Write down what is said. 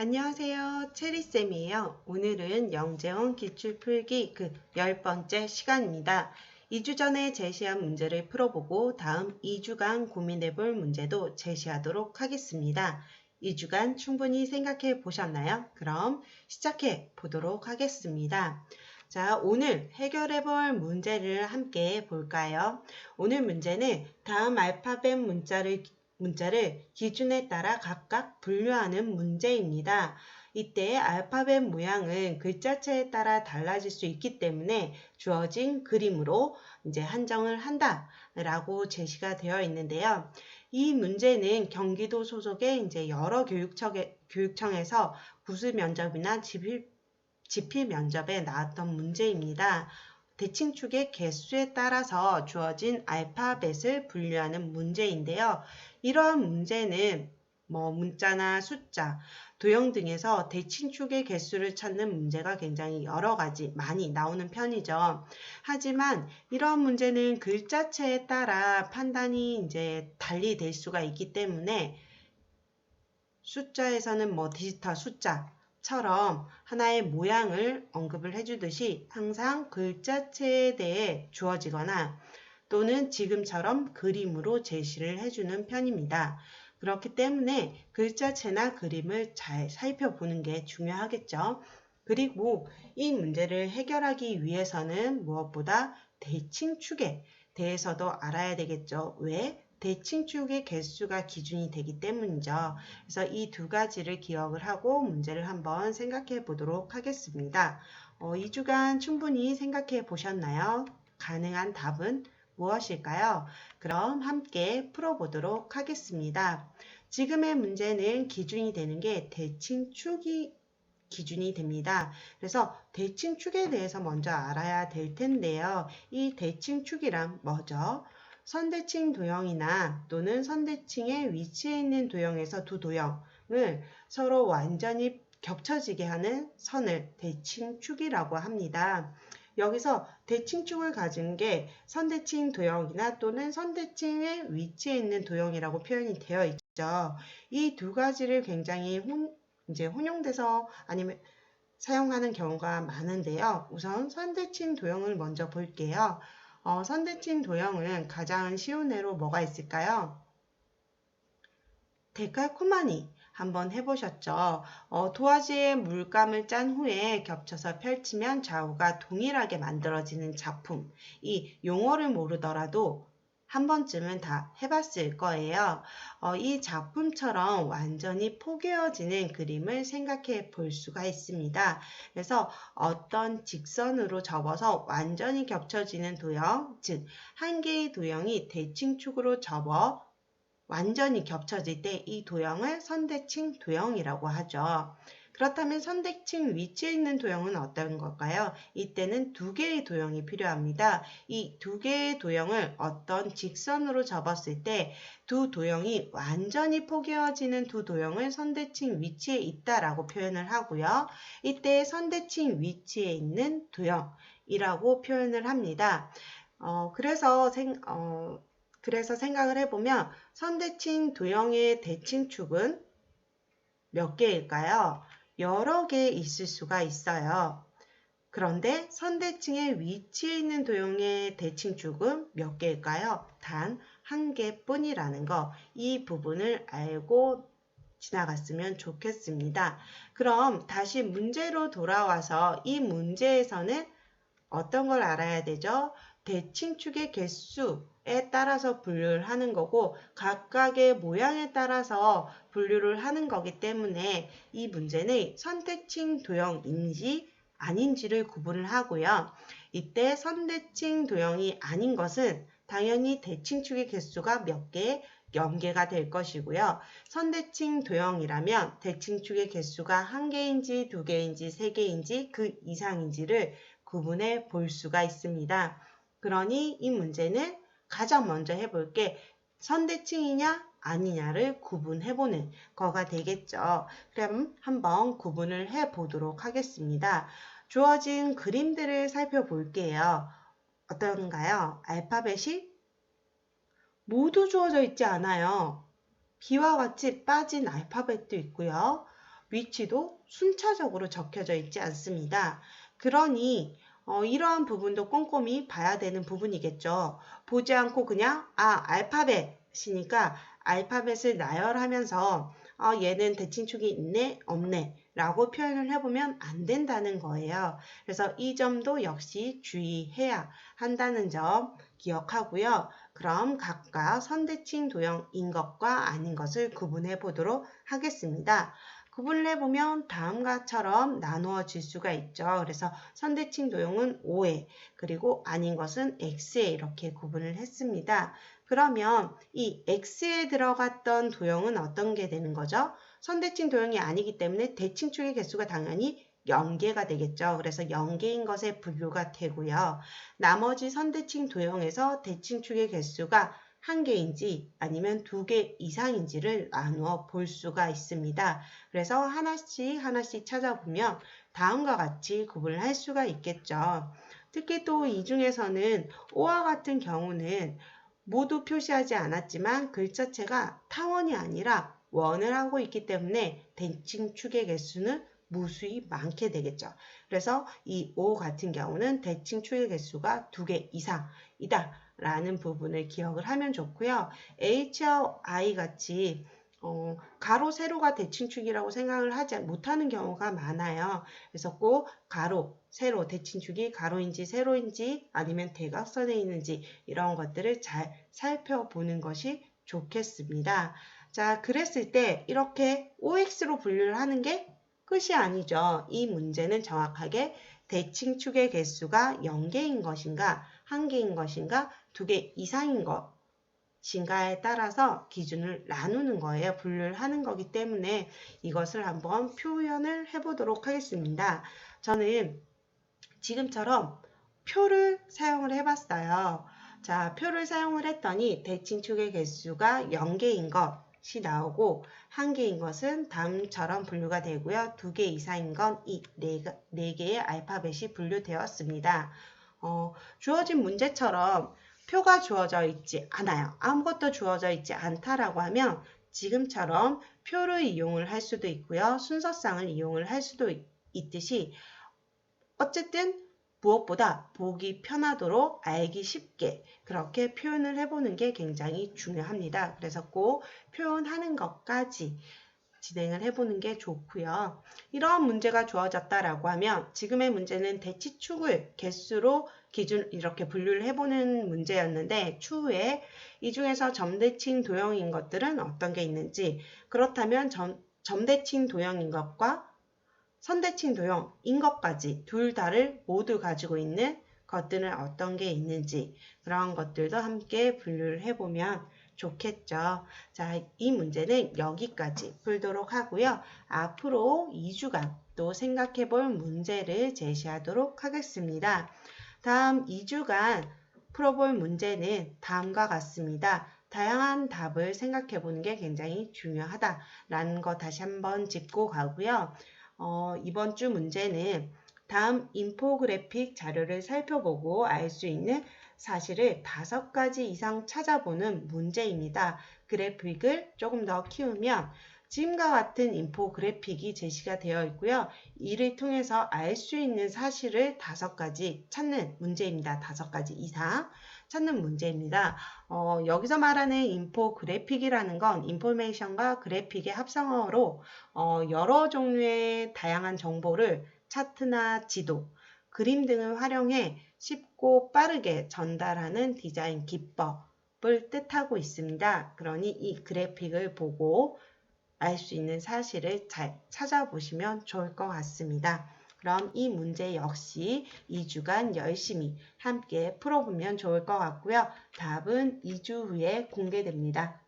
안녕하세요. 체리쌤이에요. 오늘은 영재원 기출풀기 10번째 시간입니다. 2주 전에 제시한 문제를 풀어보고 다음 2주간 고민해볼 문제도 제시하도록 하겠습니다. 2주간 충분히 생각해 보셨나요? 그럼 시작해 보도록 하겠습니다. 자, 오늘 해결해 볼 문제를 함께 볼까요? 오늘 문제는 다음 알파벳 문자를 기준에 따라 각각 분류하는 문제입니다. 이때 알파벳 모양은 글자체에 따라 달라질 수 있기 때문에 주어진 그림으로 이제 한정을 한다라고 제시가 되어 있는데요. 이 문제는 경기도 소속의 이제 여러 교육청에서 구술 면접이나 지필 면접에 나왔던 문제입니다. 대칭축의 개수에 따라서 주어진 알파벳을 분류하는 문제인데요. 이러한 문제는 문자나 숫자, 도형 등에서 대칭축의 개수를 찾는 문제가 굉장히 여러 가지 많이 나오는 편이죠. 하지만 이러한 문제는 글자체에 따라 판단이 이제 달리 될 수가 있기 때문에 숫자에서는 디지털 숫자처럼 하나의 모양을 언급을 해주듯이 항상 글자체에 대해 주어지거나 또는 지금처럼 그림으로 제시를 해주는 편입니다. 그렇기 때문에 글자체나 그림을 잘 살펴보는 게 중요하겠죠. 그리고 이 문제를 해결하기 위해서는 무엇보다 대칭축에 대해서도 알아야 되겠죠. 왜? 대칭축의 개수가 기준이 되기 때문이죠. 그래서 이 두 가지를 기억을 하고 문제를 한번 생각해 보도록 하겠습니다. 2주간 충분히 생각해 보셨나요? 가능한 답은 무엇일까요? 그럼 함께 풀어보도록 하겠습니다. 지금의 문제는 기준이 되는 게 대칭축이 기준이 됩니다. 그래서 대칭축에 대해서 먼저 알아야 될 텐데요. 이 대칭축이란 뭐죠? 선대칭 도형이나 또는 선대칭의 위치에 있는 도형에서 두 도형을 서로 완전히 겹쳐지게 하는 선을 대칭축이라고 합니다. 여기서 대칭축을 가진 게 선대칭 도형이나 또는 선대칭의 위치에 있는 도형이라고 표현이 되어 있죠. 이 두 가지를 굉장히 혼용돼서 아니면 사용하는 경우가 많은데요. 우선 선대칭 도형을 먼저 볼게요. 선대칭 도형은 가장 쉬운 예로 뭐가 있을까요? 데칼코마니 한번 해보셨죠? 도화지에 물감을 짠 후에 겹쳐서 펼치면 좌우가 동일하게 만들어지는 작품. 이 용어를 모르더라도 한 번쯤은 다 해봤을 거예요. 이 작품처럼 완전히 포개어지는 그림을 생각해 볼 수가 있습니다. 그래서 어떤 직선으로 접어서 완전히 겹쳐지는 도형, 즉 한 개의 도형이 대칭축으로 접어 완전히 겹쳐질 때 이 도형을 선대칭 도형이라고 하죠. 그렇다면 선대칭 위치에 있는 도형은 어떤 걸까요? 이때는 두 개의 도형이 필요합니다. 이 두 개의 도형을 어떤 직선으로 접었을 때 두 도형이 완전히 포개어지는 두 도형을 선대칭 위치에 있다라고 표현을 하고요. 이때 선대칭 위치에 있는 도형이라고 표현을 합니다. 그래서 생각을 해보면 선대칭 도형의 대칭축은 몇 개일까요? 여러 개 있을 수가 있어요. 그런데 선대칭의 위치에 있는 도형의 대칭축은 몇 개일까요? 단 한 개뿐이라는 거, 이 부분을 알고 지나갔으면 좋겠습니다. 그럼 다시 문제로 돌아와서 이 문제에서는 어떤 걸 알아야 되죠? 대칭축의 개수에 따라서 분류를 하는 거고 각각의 모양에 따라서 분류를 하는 거기 때문에 이 문제는 선대칭 도형인지 아닌지를 구분을 하고요. 이때 선대칭 도형이 아닌 것은 당연히 대칭축의 개수가 몇 개, 0개가 될 것이고요. 선대칭 도형이라면 대칭축의 개수가 한 개인지 두 개인지 세 개인지 그 이상인지를 구분해 볼 수가 있습니다. 그러니 이 문제는 가장 먼저 해볼 게 선대칭이냐 아니냐를 구분해보는 거가 되겠죠. 그럼 한번 구분을 해보도록 하겠습니다. 주어진 그림들을 살펴볼게요. 어떤가요? 알파벳이 모두 주어져 있지 않아요. 비와 같이 빠진 알파벳도 있고요. 위치도 순차적으로 적혀져 있지 않습니다. 그러니 이러한 부분도 꼼꼼히 봐야 되는 부분이겠죠. 보지 않고 그냥 알파벳이니까 알파벳을 나열하면서 얘는 대칭축이 있네 없네 라고 표현을 해보면 안 된다는 거예요. 그래서 이 점도 역시 주의해야 한다는 점 기억하고요. 그럼 각각 선대칭 도형인 것과 아닌 것을 구분해 보도록 하겠습니다. 구분을 해보면 다음과처럼 나누어질 수가 있죠. 그래서 선대칭 도형은 O에 그리고 아닌 것은 X에 이렇게 구분을 했습니다. 그러면 이 X에 들어갔던 도형은 어떤 게 되는 거죠? 선대칭 도형이 아니기 때문에 대칭축의 개수가 당연히 0개가 되겠죠. 그래서 0개인 것에 분류가 되고요. 나머지 선대칭 도형에서 대칭축의 개수가 1개인지 아니면 2개 이상인지를 나누어 볼 수가 있습니다. 그래서 하나씩 찾아보면 다음과 같이 구분을 할 수가 있겠죠. 특히 또 이 중에서는 O와 같은 경우는 모두 표시하지 않았지만 글자체가 타원이 아니라 원을 하고 있기 때문에 대칭축의 개수는 무수히 많게 되겠죠. 그래서 이 O 같은 경우는 대칭축의 개수가 2개 이상이다 라는 부분을 기억을 하면 좋고요. H와 I 같이 가로, 세로가 대칭축이라고 생각을 하지 못하는 경우가 많아요. 그래서 꼭 가로, 세로, 대칭축이 가로인지 세로인지 아니면 대각선에 있는지 이런 것들을 잘 살펴보는 것이 좋겠습니다. 자, 그랬을 때 이렇게 OX로 분류를 하는 게 끝이 아니죠. 이 문제는 정확하게 대칭축의 개수가 0개인 것인가, 1개인 것인가, 2개 이상인 것인가에 따라서 기준을 나누는 거예요. 분류를 하는 거기 때문에 이것을 한번 표현을 해보도록 하겠습니다. 저는 지금처럼 표를 사용을 해봤어요. 자, 표를 사용을 했더니 대칭축의 개수가 0개인 것이 나오고 1개인 것은 다음처럼 분류가 되고요. 2개 이상인 건 이 4개의 알파벳이 분류되었습니다. 주어진 문제처럼 표가 주어져 있지 않아요. 아무것도 주어져 있지 않다라고 하면 지금처럼 표를 이용을 할 수도 있고요. 순서상을 이용을 할 수도 있듯이 어쨌든 무엇보다 보기 편하도록 알기 쉽게 그렇게 표현을 해보는 게 굉장히 중요합니다. 그래서 꼭 표현하는 것까지 진행을 해보는 게 좋고요. 이러한 문제가 주어졌다라고 하면 지금의 문제는 대칭축을 개수로 기준 이렇게 분류를 해보는 문제였는데 추후에 이 중에서 점대칭 도형인 것들은 어떤 게 있는지 그렇다면 점대칭 도형인 것과 선대칭 도형인 것까지 둘 다를 모두 가지고 있는 것들은 어떤 게 있는지 그런 것들도 함께 분류를 해보면 좋겠죠. 자, 이 문제는 여기까지 풀도록 하고요. 앞으로 2주간 또 생각해 볼 문제를 제시하도록 하겠습니다. 다음 2주간 풀어볼 문제는 다음과 같습니다. 다양한 답을 생각해 보는 게 굉장히 중요하다라는 거 다시 한번 짚고 가고요. 이번 주 문제는 다음 인포그래픽 자료를 살펴보고 알 수 있는 사실을 5가지 이상 찾아보는 문제입니다. 그래픽을 조금 더 키우면 지금과 같은 인포그래픽이 제시가 되어 있고요. 이를 통해서 알 수 있는 사실을 5가지 찾는 문제입니다. 5가지 이상 찾는 문제입니다. 여기서 말하는 인포그래픽이라는 건 인포메이션과 그래픽의 합성어로 여러 종류의 다양한 정보를 차트나 지도, 그림 등을 활용해 쉽고 빠르게 전달하는 디자인 기법을 뜻하고 있습니다. 그러니 이 그래픽을 보고 알 수 있는 사실을 잘 찾아보시면 좋을 것 같습니다. 그럼 이 문제 역시 2주간 열심히 함께 풀어보면 좋을 것 같고요. 답은 2주 후에 공개됩니다.